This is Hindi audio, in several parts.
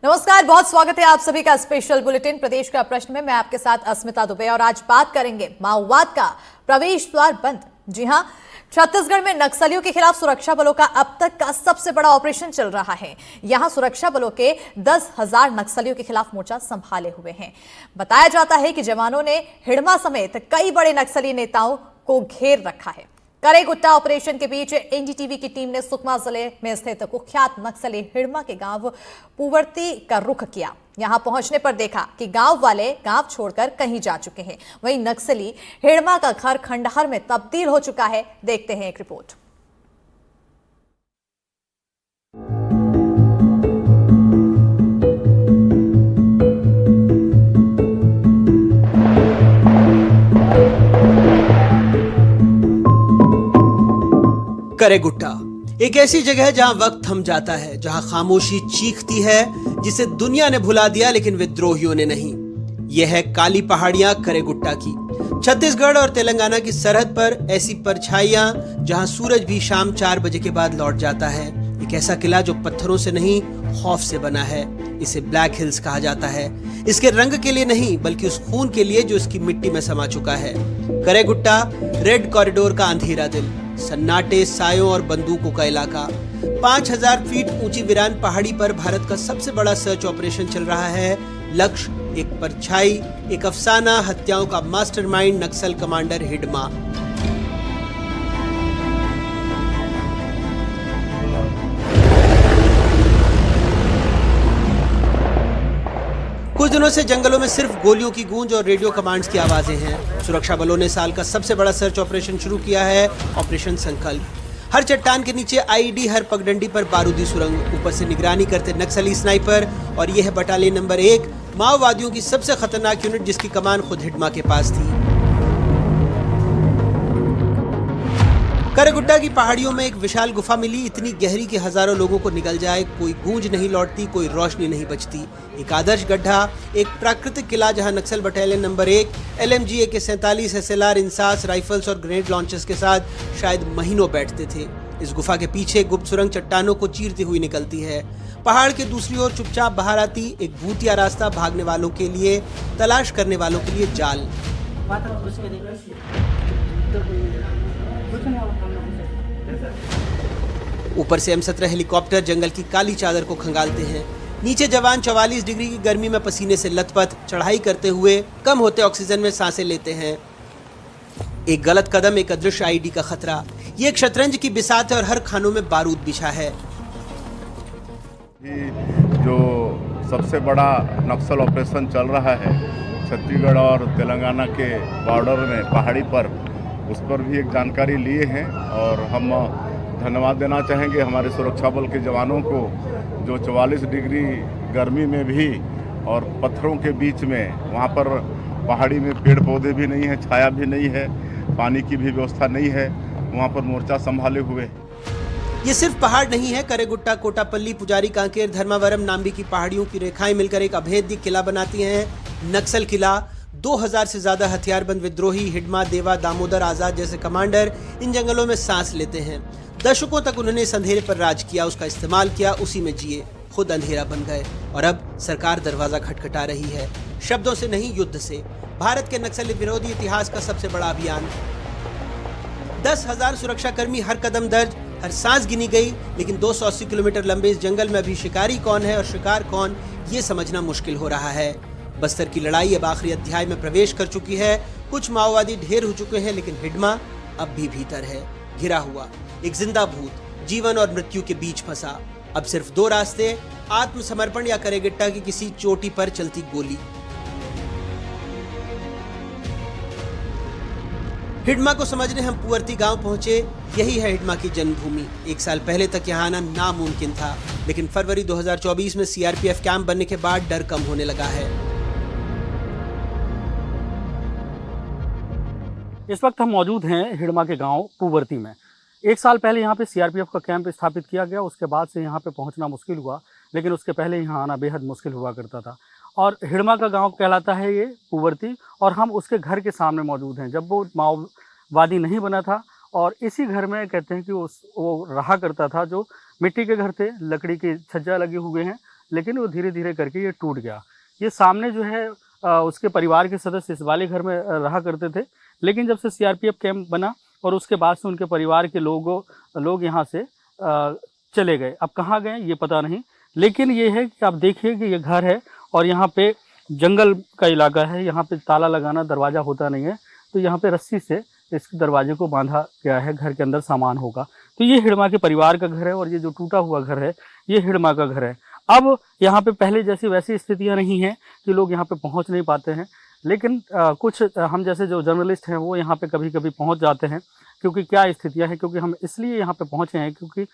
नमस्कार, बहुत स्वागत है आप सभी का स्पेशल बुलेटिन प्रदेश का प्रश्न में। मैं आपके साथ अस्मिता दुबे और आज बात करेंगे माओवाद का प्रवेश द्वार बंद। जी हां, छत्तीसगढ़ में नक्सलियों के खिलाफ सुरक्षा बलों का अब तक का सबसे बड़ा ऑपरेशन चल रहा है। यहां सुरक्षा बलों के 10,000 नक्सलियों के खिलाफ मोर्चा संभाले हुए हैं। बताया जाता है कि जवानों ने हिडमा समेत कई बड़े नक्सली नेताओं को घेर रखा है। करेगुट्टा ऑपरेशन के बीच एनडीटीवी की टीम ने सुकमा जिले में स्थित कुख्यात नक्सली हिडमा के गांव पुवर्ती का रुख किया। यहां पहुंचने पर देखा कि गांव वाले गांव छोड़कर कहीं जा चुके हैं। वहीं नक्सली हिडमा का घर खंडहर में तब्दील हो चुका है। देखते हैं एक रिपोर्ट। करेगुट्टा एक ऐसी जगह है जहां वक्त थम जाता है, जहां खामोशी चीखती है, जिसे दुनिया ने भुला दिया लेकिन विद्रोहियों ने नहीं। यह है काली पहाड़ियां करेगुट्टा की। छत्तीसगढ़ और तेलंगाना की सरहद पर ऐसी परछाइयां जहां सूरज भी शाम 4 बजे के बाद लौट जाता है। एक ऐसा किला जो पत्थरों से नहीं, खौफ से बना है। इसे ब्लैक हिल्स कहा जाता है, इसके रंग के लिए नहीं बल्कि उस खून के लिए जो इसकी मिट्टी में समा चुका है। करेगुट्टा रेड कॉरिडोर का अंधेरा दिल, सन्नाटे, सायों और बंदूकों का इलाका। 5000 फीट ऊंची वीरान पहाड़ी पर भारत का सबसे बड़ा सर्च ऑपरेशन चल रहा है। लक्ष्य एक परछाई, एक अफसाना, हत्याओं का मास्टरमाइंड नक्सल कमांडर हिडमा। कुछ दिनों से जंगलों में सिर्फ गोलियों की गूंज और रेडियो कमांड्स की आवाजें हैं। सुरक्षा बलों ने साल का सबसे बड़ा सर्च ऑपरेशन शुरू किया है, ऑपरेशन संकल्प। हर चट्टान के नीचे आईईडी, हर पगडंडी पर बारूदी सुरंग, ऊपर से निगरानी करते नक्सली स्नाइपर। और यह है बटालियन नंबर 1, माओवादियों की सबसे खतरनाक यूनिट, जिसकी कमान खुद हिडमा के पास थी। करेगुट्टा की पहाड़ियों में एक विशाल गुफा मिली, इतनी गहरी कि हजारों लोगों को निगल जाए। कोई गूंज नहीं लौटती, कोई रोशनी नहीं बचती। एक आदर्श गड्ढा, एक प्राकृतिक किला जहां Naxal battalion number 1 LMG AK-47 SLR INSAS rifles और ग्रेनेड लॉन्चर्स के साथ शायद महीनों बैठते थे। इस गुफा के पीछे गुप्त सुरंग चट्टानों को चीरती हुई निकलती है। पहाड़ के दूसरी ओर चुपचाप बाहर आती एक भूतिया रास्ता, भागने वालों के लिए, तलाश करने वालों के लिए जाल। ऊपर से M17 हेलीकॉप्टर जंगल की काली चादर को खंगालते हैं। नीचे जवान 44 डिग्री की गर्मी में पसीने से लथपथ चढ़ाई करते हुए कम होते ऑक्सीजन में सांसें लेते हैं। एक गलत कदम, एक अदृश्य आईडी का खतरा। ये एक शतरंज की बिसात है और हर खानों में बारूद बिछा है। जो सबसे बड़ा नक्सल ऑपरेशन चल रहा है छत्तीसगढ़ और तेलंगाना के बॉर्डर में पहाड़ी पर, उस पर भी एक जानकारी लिए हैं और हम धन्यवाद देना चाहेंगे हमारे सुरक्षा बल के जवानों को, जो 44 डिग्री गर्मी में भी और पत्थरों के बीच में, वहाँ पर पहाड़ी में पेड़ पौधे भी नहीं है, छाया भी नहीं है, पानी की भी व्यवस्था नहीं है, वहाँ पर मोर्चा संभाले हुए। ये सिर्फ पहाड़ नहीं है। करेगुट्टा, कोटापल्ली, पुजारी, कांकेर, धर्मावरम, नाम्बी की पहाड़ियों की रेखाएं मिलकर एक अभेद्य किला बनाती हैं। नक्सल किला। 2000 से ज्यादा हथियारबंद विद्रोही हिडमा, देवा, दामोदर, आजाद जैसे कमांडर इन जंगलों में सांस लेते हैं। दशकों तक उन्होंने इस अंधेरे पर राज किया, उसका इस्तेमाल किया, उसी में जिए, खुद अंधेरा बन गए। और अब सरकार दरवाजा खटखटा रही है, शब्दों से नहीं, युद्ध से। भारत के नक्सल विरोधी इतिहास का सबसे बड़ा अभियान। 10,000 सुरक्षाकर्मी, हर कदम दर्ज, हर सांस गिनी गई। लेकिन 280 किलोमीटर लंबे इस जंगल में अभी शिकारी कौन है और शिकार कौन, ये समझना मुश्किल हो रहा है। बस्तर की लड़ाई अब आखिरी अध्याय में प्रवेश कर चुकी है। कुछ माओवादी ढेर हो चुके हैं, लेकिन हिडमा अब भी भीतर है, घिरा हुआ, एक जिंदा भूत, जीवन और मृत्यु के बीच फंसा। अब सिर्फ 2 रास्ते, आत्मसमर्पण या करेगुट्टा की किसी चोटी पर चलती गोली। हिडमा को समझने हम पुवर्ती गांव पहुंचे। यही है हिडमा की जन्मभूमि। 1 साल पहले तक यहाँ आना नामुमकिन था, लेकिन फरवरी 2024 में CRPF कैंप बनने के बाद डर कम होने लगा है। इस वक्त हम मौजूद हैं हिडमा के गांव पुवर्ती में। 1 साल पहले यहाँ पे CRPF का कैंप स्थापित किया गया। उसके बाद से यहाँ पे पहुँचना मुश्किल हुआ, लेकिन उसके पहले यहाँ आना बेहद मुश्किल हुआ करता था। और हिडमा का गांव कहलाता है ये पुवर्ती, और हम उसके घर के सामने मौजूद हैं। जब वो माओवादी नहीं बना था, और इसी घर में कहते हैं कि वो रहा करता था, जो मिट्टी के घर थे, लकड़ी के छज्जा लगे हुए हैं, लेकिन वो धीरे धीरे करके ये टूट गया। ये सामने जो है उसके परिवार के सदस्य इस वाले घर में रहा करते थे, लेकिन जब से सीआरपीएफ कैंप बना और उसके बाद से उनके परिवार के लोग यहाँ से चले गए। अब कहाँ गए ये पता नहीं, लेकिन ये है कि आप देखिए कि ये घर है और यहाँ पे जंगल का इलाका है, यहाँ पे ताला लगाना, दरवाज़ा होता नहीं है, तो यहाँ पे रस्सी से इस दरवाजे को बांधा गया है, घर के अंदर सामान होगा। तो ये हिड़मा के परिवार का घर है और ये जो टूटा हुआ घर है ये हिड़मा का घर है। अब यहाँ पे पहले जैसी वैसी स्थितियाँ नहीं हैं कि लोग यहाँ पे पहुँच नहीं पाते हैं, लेकिन कुछ हम जैसे जो जर्नलिस्ट हैं वो यहाँ पे कभी कभी पहुँच जाते हैं, क्योंकि क्या स्थितियाँ हैं, क्योंकि हम इसलिए यहाँ पे पहुँचे हैं क्योंकि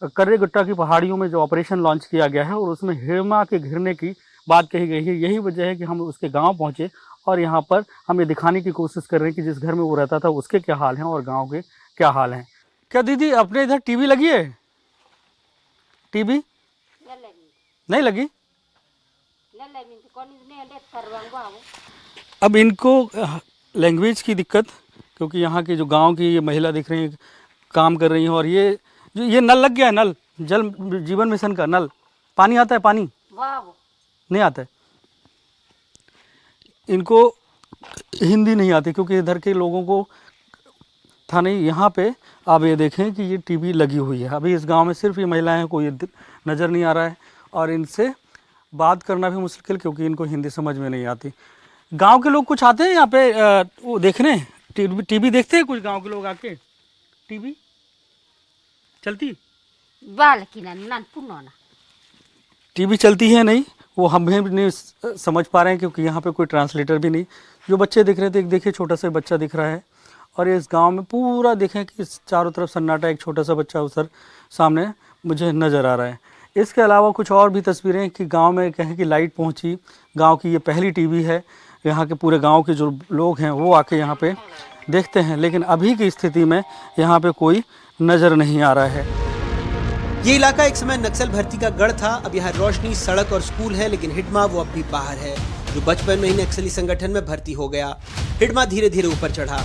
कर्रेगुट्टा की पहाड़ियों में जो ऑपरेशन लॉन्च किया गया है और उसमें हिड़मा के घिरने की बात कही गई है। यही वजह है कि हम उसके गांव पहुंचे और यहाँ पर हम ये दिखाने की कोशिश कर रहे हैं कि जिस घर में वो रहता था उसके क्या हाल हैं और गांव के क्या हाल हैं। क्या दीदी अपने इधर टीवी लगी है? टीवी नहीं लगी? अब इनको लैंग्वेज की दिक्कत, क्योंकि यहाँ की जो गांव की ये महिला दिख रही है काम कर रही हैं, और ये नल लग गया है, नल जल जीवन मिशन का नल, पानी आता है, पानी नहीं आता है। इनको हिंदी नहीं आती क्योंकि इधर के लोगों को था नहीं। यहाँ पे आप ये देखें कि ये टीवी लगी हुई है। अभी इस गांव में सिर्फ ये महिलाएं, कोई नज़र नहीं आ रहा है और इनसे बात करना भी मुश्किल क्योंकि इनको हिंदी समझ में नहीं आती। गांव के लोग कुछ आते हैं यहाँ पे वो देखने, टीवी देखते हैं कुछ गांव के लोग आके? टीवी चलती टीवी चलती है नहीं, वो हम भी नहीं समझ पा रहे हैं क्योंकि यहाँ पे कोई ट्रांसलेटर भी नहीं। जो बच्चे दिख रहे थे, एक देखिए छोटा सा बच्चा दिख रहा है और इस गांव में पूरा देखें कि चारों तरफ सन्नाटा, एक छोटा सा बच्चा उधर सामने मुझे नज़र आ रहा है। इसके अलावा कुछ और भी तस्वीरें कि गांव में कहें कि लाइट पहुंची, गांव की ये पहली टीवी है, यहाँ के पूरे गांव के जो लोग हैं वो आके यहाँ पे देखते हैं, लेकिन अभी की स्थिति में यहाँ पे कोई नज़र नहीं आ रहा है। ये इलाका एक समय नक्सल भर्ती का गढ़ था। अब यहाँ रोशनी, सड़क और स्कूल है, लेकिन हिडमा वो अब भी बाहर है, जो बचपन में ही नक्सली संगठन में भर्ती हो गया। हिडमा धीरे धीरे ऊपर चढ़ा।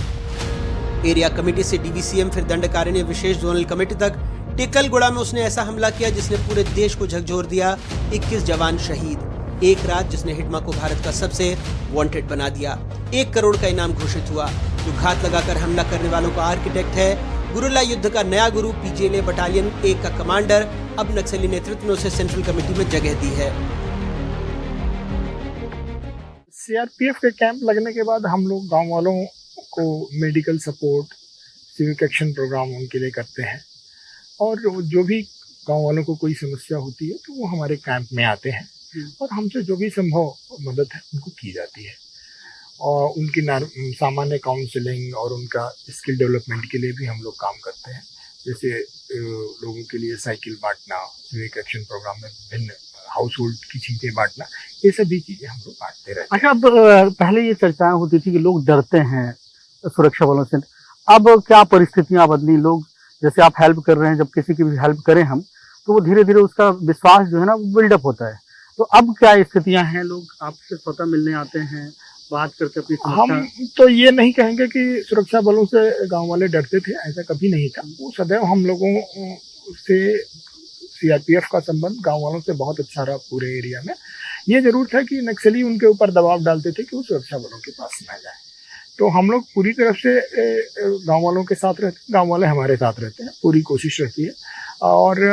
एरिया कमेटी से डीवीसीएम, फिर दंडकारण्य विशेष जोनल कमेटी तक। टिकलगुड़ा में उसने ऐसा हमला किया जिसने पूरे देश को झकझोर दिया। 21 जवान शहीद। एक रात जिसने हिडमा को भारत का सबसे वांटेड बना दिया। 1 करोड़ का इनाम घोषित हुआ। जो घात लगाकर हमला करने वालों का आर्किटेक्ट है, गुरिल्ला युद्ध का नया गुरु, पीजेएलए बटालियन 1 का कमांडर, अब नक्सली नेतृत्व ने उसे सेंट्रल कमेटी में जगह दी है। सीआरपीएफ के कैंप लगने के बाद हम लोग गांव वालों को medical support, civic action programme उनके लिए करते हैं और जो भी गांव वालों को कोई समस्या होती है तो वो हमारे कैंप में आते हैं और हमसे जो भी संभव मदद है उनको की जाती है और उनकी सामान्य काउंसलिंग और उनका स्किल डेवलपमेंट के लिए भी हम लोग काम करते हैं। जैसे लोगों के लिए साइकिल बांटना, सिविक एक्शन प्रोग्राम में विभिन्न हाउस होल्ड की चीज़ें बांटना, ये सभी चीज़ें हम लोग बांटते रहते हैं। अच्छा, अब पहले ये चर्चाएं होती थी कि लोग डरते हैं सुरक्षा बलों से, अब क्या परिस्थितियां बदली? लोग जैसे आप हेल्प कर रहे हैं, जब किसी की भी हेल्प करें हम तो वो धीरे धीरे उसका विश्वास जो है ना वो बिल्डअप होता है। तो अब क्या स्थितियां हैं? लोग आपसे स्वतः मिलने आते हैं, बात करके अपनी हम तो ये नहीं कहेंगे कि सुरक्षा बलों से गांव वाले डरते थे, ऐसा कभी नहीं था। वो सदैव हम लोगों से सीआरपीएफ का संबंध गांव वालों से बहुत अच्छा रहा पूरे एरिया में। ये जरूर था कि नक्सली उनके ऊपर दबाव डालते थे कि वो सुरक्षा बलों के पास न जाए, तो हम लोग पूरी तरफ से गांव वालों के साथ रहते हैं, गांव वाले हमारे साथ रहते हैं, पूरी कोशिश रहती है। और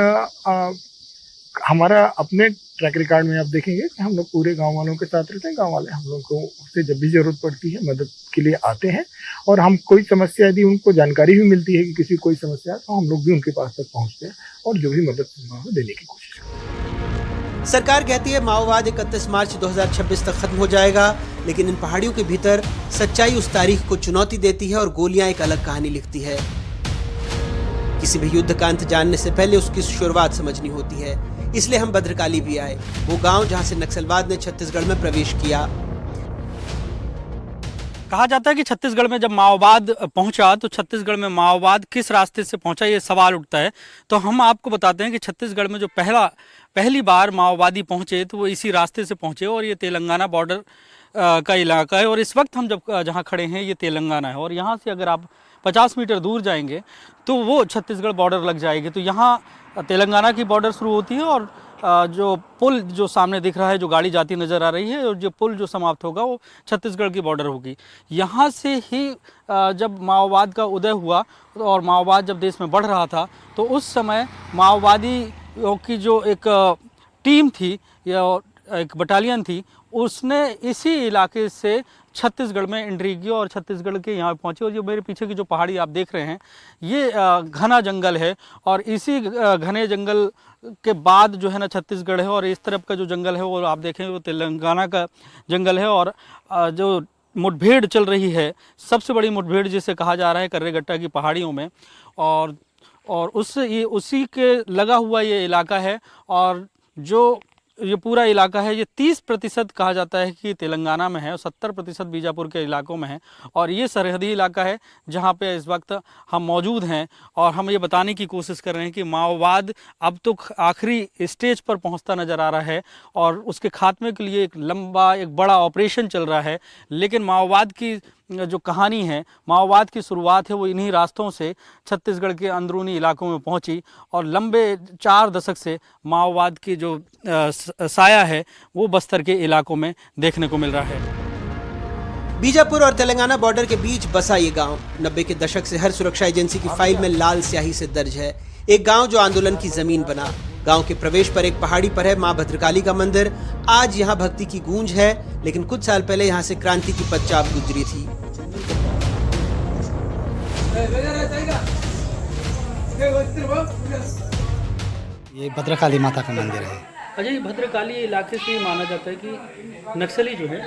हमारा अपने ट्रैक रिकॉर्ड में आप देखेंगे कि हम लोग पूरे गांव वालों के साथ रहते हैं। गांव वाले हम लोग को उससे जब भी जरूरत पड़ती है मदद के लिए आते हैं और हम कोई समस्या, यदि उनको जानकारी भी मिलती है कि किसी कोई समस्या है तो हम लोग भी उनके पास तक पहुंचते हैं और जो भी मदद संभव है देने की कोशिश करते हैं। सरकार कहती है माओवाद 31 मार्च 2026 तक खत्म हो जाएगा, लेकिन इन पहाड़ियों के भीतर सच्चाई उस तारीख को चुनौती देती है और गोलियां एक अलग कहानी लिखती है। किसी भी युद्ध का अंत जानने से पहले उसकी शुरुआत समझनी होती है। इसलिए हम भद्रकाली भी आए, वो गांव जहां से नक्सलवाद ने छत्तीसगढ़ में प्रवेश किया। कहा जाता है कि छत्तीसगढ़ में जब माओवाद पहुंचा तो छत्तीसगढ़ में माओवाद किस रास्ते से पहुंचा, ये सवाल उठता है। तो हम आपको बताते हैं कि छत्तीसगढ़ में जो पहली बार माओवादी पहुंचे तो वो इसी रास्ते से पहुंचे और ये तेलंगाना बॉर्डर का इलाका है। और इस वक्त हम जहाँ खड़े हैं ये तेलंगाना है और यहाँ से अगर आप 50 मीटर दूर जाएंगे तो वो छत्तीसगढ़ बॉर्डर लग जाएगी। तो यहाँ तेलंगाना की बॉर्डर शुरू होती है और जो पुल जो सामने दिख रहा है, जो गाड़ी जाती नज़र आ रही है, और जो पुल जो समाप्त होगा वो छत्तीसगढ़ की बॉर्डर होगी। यहाँ से ही जब माओवाद का उदय हुआ और माओवाद जब देश में बढ़ रहा था, तो उस समय माओवादियों की जो एक टीम थी या एक बटालियन थी, उसने इसी इलाके से छत्तीसगढ़ में एंट्री की और छत्तीसगढ़ के यहाँ पहुँची। और जो मेरे पीछे की जो पहाड़ी आप देख रहे हैं, ये घना जंगल है, और इसी घने जंगल के बाद जो है ना छत्तीसगढ़ है, और इस तरफ का जो जंगल है वो आप देखें वो तेलंगाना का जंगल है। और जो मुठभेड़ चल रही है, सबसे बड़ी मुठभेड़ जिसे कहा जा रहा है कर्रेगट्टा की पहाड़ियों में, और उसी के लगा हुआ ये इलाका है। और जो ये पूरा इलाका है, ये 30% कहा जाता है कि तेलंगाना में है और 70% बीजापुर के इलाकों में है। और ये सरहदी इलाका है जहाँ पे इस वक्त हम मौजूद हैं, और हम ये बताने की कोशिश कर रहे हैं कि माओवाद अब तो आखिरी स्टेज पर पहुँचता नज़र आ रहा है, और उसके खात्मे के लिए एक बड़ा ऑपरेशन चल रहा है। लेकिन माओवाद की जो कहानी है, माओवाद की शुरुआत है, वो इन्हीं रास्तों से छत्तीसगढ़ के अंदरूनी इलाकों में पहुंची, और लंबे 4 दशक से माओवाद की जो साया है वो बस्तर के इलाकों में देखने को मिल रहा है। बीजापुर और तेलंगाना बॉर्डर के बीच बसा ये गांव 90 के दशक से हर सुरक्षा एजेंसी की फाइल में लाल स्याही से दर्ज है। एक गांव जो आंदोलन की जमीन बना। गांव के प्रवेश पर एक पहाड़ी पर है मां भद्रकाली का मंदिर। आज यहाँ भक्ति की गूंज है, लेकिन कुछ साल पहले यहाँ से क्रांति की पदचाप गुजरी थी। ये भद्रकाली माता का मंदिर है। अजय, भद्रकाली इलाके से माना जाता है कि नक्सली जो है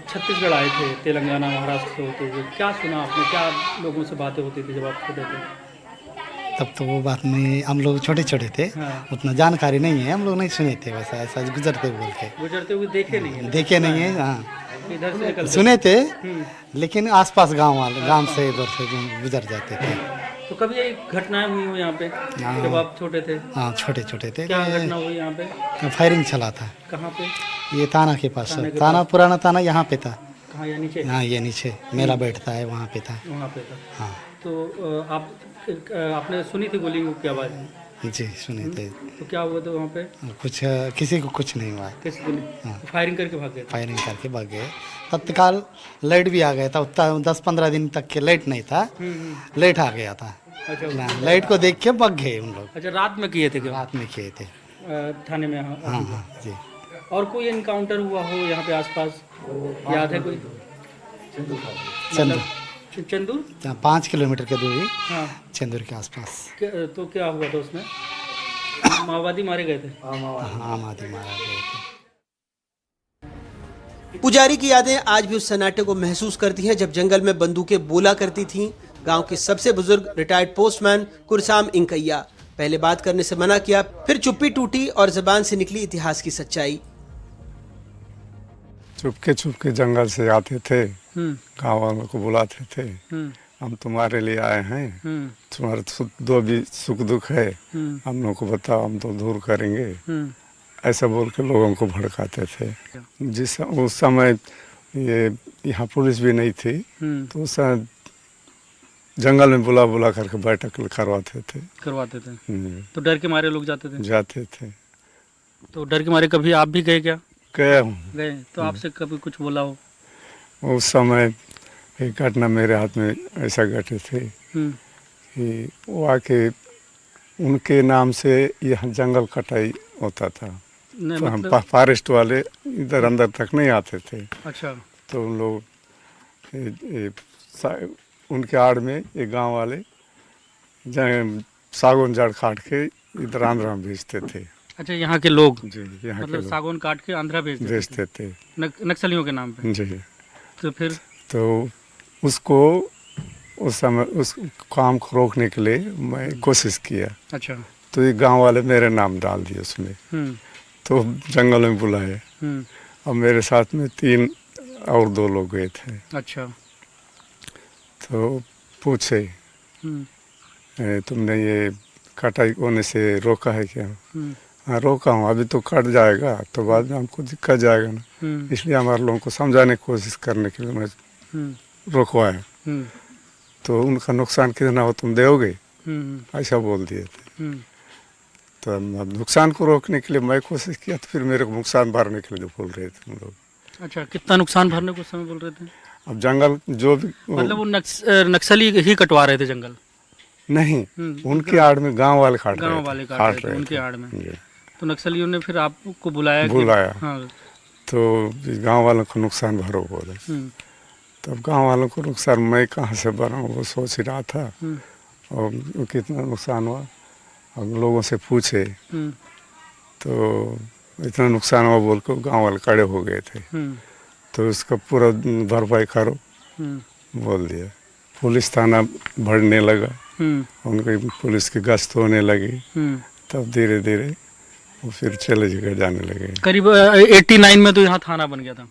छत्तीसगढ़ आए थे, तेलंगाना महाराष्ट्र से होते हुए। क्या सुना आपने, क्या लोगों से बातें होती थी जब आप छोटे थे? तब तो वो बात में हम लोग छोटे छोटे थे, हाँ। उतना जानकारी नहीं है, हम लोग नहीं सुने थे, वैसा ऐसा गुजरते हुए देखे नहीं है? देखे नहीं है। हाँ, इधर से निकलते सुने थे, लेकिन आसपास गांव से इधर से गुजर जाते थे। तो कभी ये घटनाएं हुई हो यहाँ पे हाँ। जब आप छोटे थे? हाँ, छोटे छोटे थे। क्या घटना हुई यहाँ पे? फायरिंग चला था। कहाँ पे? ये ताना के पास, ताना पुराना ताना यहाँ पे था। कहाँ, यहाँ नीचे? हाँ, ये नीचे मेला बैठता है, वहाँ पे था। वहाँ पे था। हाँ तो आपने सुनी थी गोली की आवाज़? जी, सुने थे। तो क्या हुआ था वहाँ पे? कुछ किसी को कुछ नहीं हुआ। किसी को नहीं? तो फायरिंग करके भाग गए? फायरिंग करके भाग गए। तत्काल लाइट भी आ गया था, उतना 10-15 दिन तक के लाइट नहीं था, लाइट आ गया था। अच्छा, लाइट को देख के भाग गए उन लोग। अच्छा, रात में किए थे क्या? रात में किए थे। थाने में? हाँ हाँ जी। और कोई इनकाउंटर हुआ हो यहाँ पे आसपास, याद है कोई? चंदूर 5 किलोमीटर की दूरी, हाँ, चंदूर के आसपास। तो क्या हुआ था उसमें? माओवादी मारे गए थे? आम आदमी मारा गए थे। पुजारी की यादें आज भी उस सन्नाटे को महसूस करती हैं जब जंगल में बंदूकें बोला करती थीं। गांव के सबसे बुजुर्ग रिटायर्ड पोस्टमैन कुरसाम इंकैया पहले बात करने से मना किया, फिर चुप्पी टूटी और जबान से निकली इतिहास की सच्चाई। चुपके जंगल से आते थे, गाँव वालों को बुलाते थे, हम तुम्हारे लिए आए हैं, तुम्हारे जो भी सुख दुख है हम लोग को बताओ, हम तो दूर करेंगे, ऐसा बोल के लोगों को भड़काते थे। उस समय ये यहाँ पुलिस भी नहीं थी, तो उस समय जंगल में बुला करके बैठक करवाते थे। तो डर के मारे लोग जाते थे? तो डर के मारे कभी आप भी गए क्या? गया हूँ। गए? तो आपसे कभी कुछ बोला हो? उस समय एक घटना मेरे हाथ में ऐसा घटे थे कि वो आके उनके नाम से यहाँ जंगल कटाई होता था, तो हम फॉरेस्ट वाले इधर अंदर तक नहीं आते थे। अच्छा। तो उन लोग उनके आड़ में ये गांव वाले सागौन जड़ काट के इधर आंध्रा में भेजते थे। अच्छा, यहाँ के लोग? जी, यहाँ मतलब सागौन काट के आंध्रा भेजते थे नक्सलियों के नाम पे? जी। तो फिर तो उसको उस समय उस काम को रोकने के लिए मैं कोशिश किया। अच्छा। तो ये गांव वाले मेरे नाम डाल दिए उसमें। तो जंगल में बुलाए और मेरे साथ में 3 और 2 लोग गए थे। अच्छा। तो पूछे तुमने ये कटाई होने से रोका है क्या? हाँ, रोका हूँ, अभी तो कट जाएगा तो बाद में हमको दिक्कत जाएगा ना, इसलिए हमारे लोगों को समझाने की कोशिश करने के लिए मैं रोकवाया। तो उनका नुकसान कितना हो तुम दोगे, ऐसा बोल दिए थे। तो अब नुकसान को रोकने के लिए मैं कोशिश किया, तो फिर मेरे को नुकसान भरने के लिए बोल रहे थे हम लोग। अच्छा, कितना नुकसान भरने को उस समय बोल रहे थे? अब जंगल जो भी मतलब वो नक्सली ही कटवा रहे थे जंगल? नहीं, उनकी आड़ में गांव वाले काट गांव रहे थे, वाले काट काट रहे थे रहे उनकी थे। आड़ में। जी। तो नक्सलियों ने फिर आपको बुलाया बुलाया। हाँ। तो गांव वालों को नुकसान भरो बोले। तब गांव वालों को नुकसान मैं कहाँ से भरूं, वो सोच रहा था। और कितना नुकसान हुआ, अब लोगों से पूछे तो इतना नुकसान हुआ बोल कर गाँव वाले खड़े हो गए थे। तो उसका पूरा भरपाई करो बोल दिया। पुलिस थाना बढ़ने लगा, उनकी पुलिस की गश्त होने लगी। तब धीरे धीरे वो फिर चले जगह जाने लगे। करीब 89 में तो यहाँ थाना बन गया था,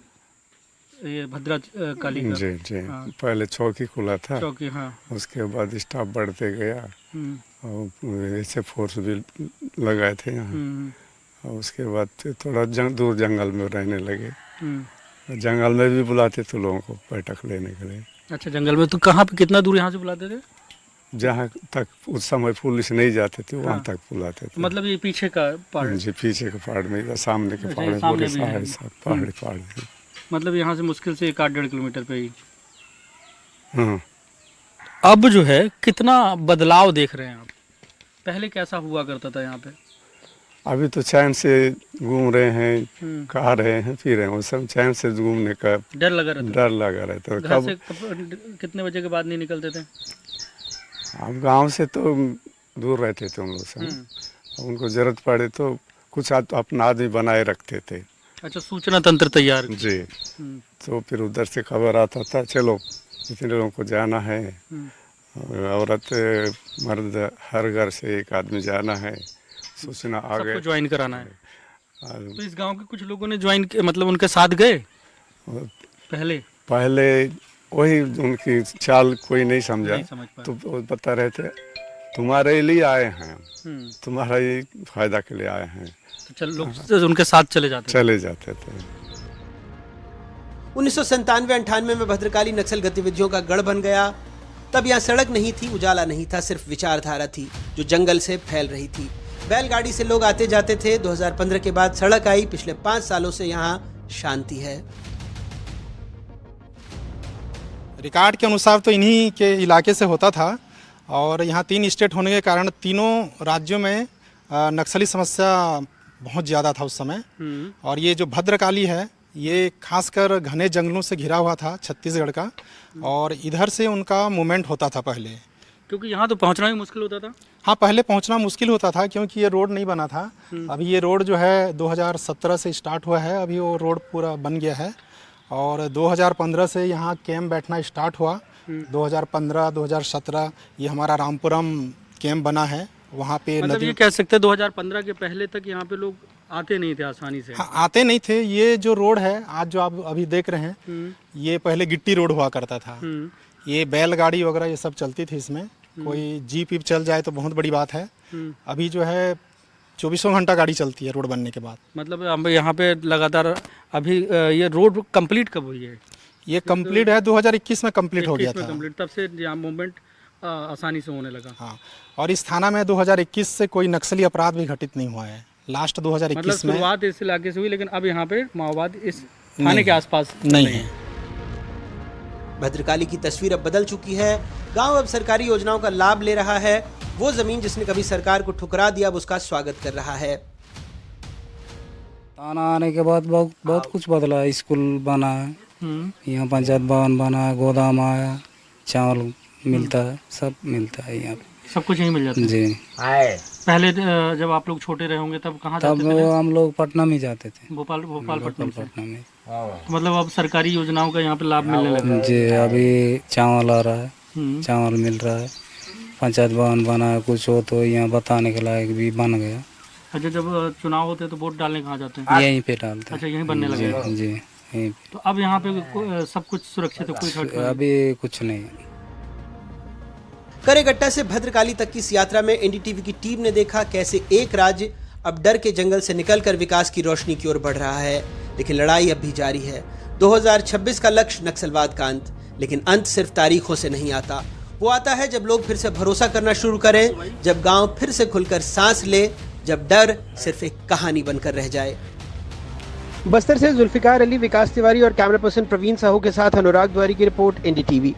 ये भद्रा काली का। जी जी। हाँ। पहले चौकी खुला था, चौकी, हाँ। उसके बाद स्टाफ बढ़ते गया और ऐसे फोर्स भी लगाए थे यहाँ। और उसके बाद फिर थोड़ा दूर जंगल में रहने लगे। जंगल में भी बुलाते थे लोगों को बैठक लेने के लिए। अच्छा, जंगल में तो कहाँ पे, कितना दूर यहाँ से बुलाते थे? जहाँ तक उस समय पुलिस नहीं जाते थे वहाँ तक बुलाते थे। मतलब ये पीछे का पहाड़? जी, पीछे के पहाड़ में, इधर सामने के अच्छा, पहाड़ में, सामने पूरे भी है। सारे सब पहाड़ी पहाड़ हैं। मतलब यहाँ से मुश्किल से 1-1.5 किलोमीटर पे ही। हाँ। अब जो है कितना बदलाव देख रहे हैं आप? पहले कैसा हुआ करता था यहाँ पे? अभी तो चैन से घूम रहे हैं, खा रहे हैं, पी रहे हैं। उस समय चैन से घूमने का डर लगा रहता डर लगा रहता है। घर से कितने बजे के बाद नहीं निकलते थे? अब गांव से तो दूर रहते थे हम लोग से। उनको जरूरत पड़े तो कुछ अपना आदमी बनाए रखते थे। अच्छा, सूचना तंत्र तैयार। जी। तो फिर उधर से खबर आता था, चलो इतने लोगों को जाना है, औरत मर्द हर घर से एक आदमी जाना है, सूचना आ गए। सबको ज्वाइन कराना है। तो इस गांव के कुछ लोगों ने ज्वाइन, मतलब उनके साथ गए पहले वही उनकी चाल कोई नहीं समझा। नहीं समझ पाया। तो वो बता रहे थे तुम्हारे लिए आए हैं, तुम्हारा ही फायदा के लिए आए हैं। तो चल लोग उनके साथ चले जाते थे। 1997-98 में भद्रकाली नक्सल गतिविधियों का गढ़ बन गया। तब यहाँ सड़क नहीं थी, उजाला नहीं था, सिर्फ विचारधारा थी जो जंगल से फैल रही थी। बैलगाड़ी से लोग आते जाते थे। 2015 के बाद सड़क आई। पिछले 5 सालों से यहाँ शांति है। रिकॉर्ड के अनुसार तो इन्हीं के इलाके से होता था और यहाँ 3 स्टेट होने के कारण तीनों राज्यों में नक्सली समस्या बहुत ज़्यादा था उस समय। और ये जो भद्रकाली है ये खासकर घने जंगलों से घिरा हुआ था छत्तीसगढ़ का, और इधर से उनका मूवमेंट होता था पहले। क्योंकि यहाँ तो पहुँचना ही मुश्किल होता था। हाँ, पहले पहुँचना मुश्किल होता था क्योंकि ये रोड नहीं बना था। अभी ये रोड जो है 2017 से स्टार्ट हुआ है, अभी वो रोड पूरा बन गया है। और 2015 से यहाँ कैंप बैठना स्टार्ट हुआ। 2015, 2017 ये हमारा रामपुरम कैंप बना है। वहाँ पे मतलब ये कह सकते हैं 2015 के पहले तक यहाँ पे लोग आते नहीं थे आसानी से। हाँ, आते नहीं थे। ये जो रोड है आज जो आप अभी देख रहे हैं, ये पहले गिट्टी रोड हुआ करता था। ये बैलगाड़ी वगैरह ये सब चलती थी इसमें। कोई जीप वीप चल जाए तो बहुत बड़ी बात है। अभी जो है 24 घंटा गाड़ी चलती है रोड बनने के बाद। मतलब यहाँ पे लगातार अभी ये रोड कंप्लीट कब हुई है? ये कंप्लीट है 2021 में कंप्लीट हो गया था। तब से यहाँ मूवमेंट आसानी से होने लगा। हाँ, और इस थाना में 2021 से कोई नक्सली अपराध भी घटित नहीं हुआ है। लास्ट 2021 मतलब में शुरुआत इस इलाके से हुई, लेकिन अब यहाँ पे माओवाद इस थाने के आसपास नहीं है। भद्रकाली की तस्वीर अब बदल चुकी है। गांव अब सरकारी योजनाओं का लाभ ले रहा है। वो जमीन जिसने कभी सरकार को ठुकरा दिया, अब उसका स्वागत कर रहा है। थाना आने के बाद बहुत कुछ बदला है। स्कूल बना है, यहाँ पंचायत भवन बना है, गोदाम आया, चावल मिलता है, सब मिलता है यहाँ पे। सब कुछ यहीं मिल जाता है। जी। पहले जब आप लोग छोटे रहे होंगे तब कहाँ तब जाते थे? हम लोग पटना में जाते थे। भोपालपट्टनम से। पटना में। तो मतलब अब सरकारी योजनाओं का यहाँ पे लाभ मिलने लगा। जी, अभी चावल आ रहा है, चावल मिल रहा है, पंचायत भवन बना है, कुछ हो तो यहाँ बताने के लायक भी बन गया। अच्छा, जब चुनाव होते हैं तो वोट डालने कहाँ जाते हैं? यहीं पे डालते हैं। अच्छा, यहीं बनने लगे। जी, यहीं पे। तो अब यहाँ पे सब कुछ सुरक्षित है, कोई थर्ड पार्टी? अभी कुछ नहीं। करेगट्टा से भद्रकाली तक की इस यात्रा में एनडीटीवी की टीम ने देखा कैसे एक राज्य अब डर के जंगल से निकलकर विकास की रोशनी की ओर बढ़ रहा है। लेकिन लड़ाई अब भी जारी है। 2026 का लक्ष्य नक्सलवाद का अंत, लेकिन अंत सिर्फ तारीखों से नहीं आता। वो आता है जब लोग फिर से भरोसा करना शुरू करें, जब गांव फिर से खुलकर सांस ले, जब डर सिर्फ एक कहानी बनकर रह जाए। बस्तर से जुल्फिकार अली, विकास तिवारी और कैमरा पर्सन प्रवीण साहू के साथ अनुराग द्वारी की रिपोर्ट, NDTV।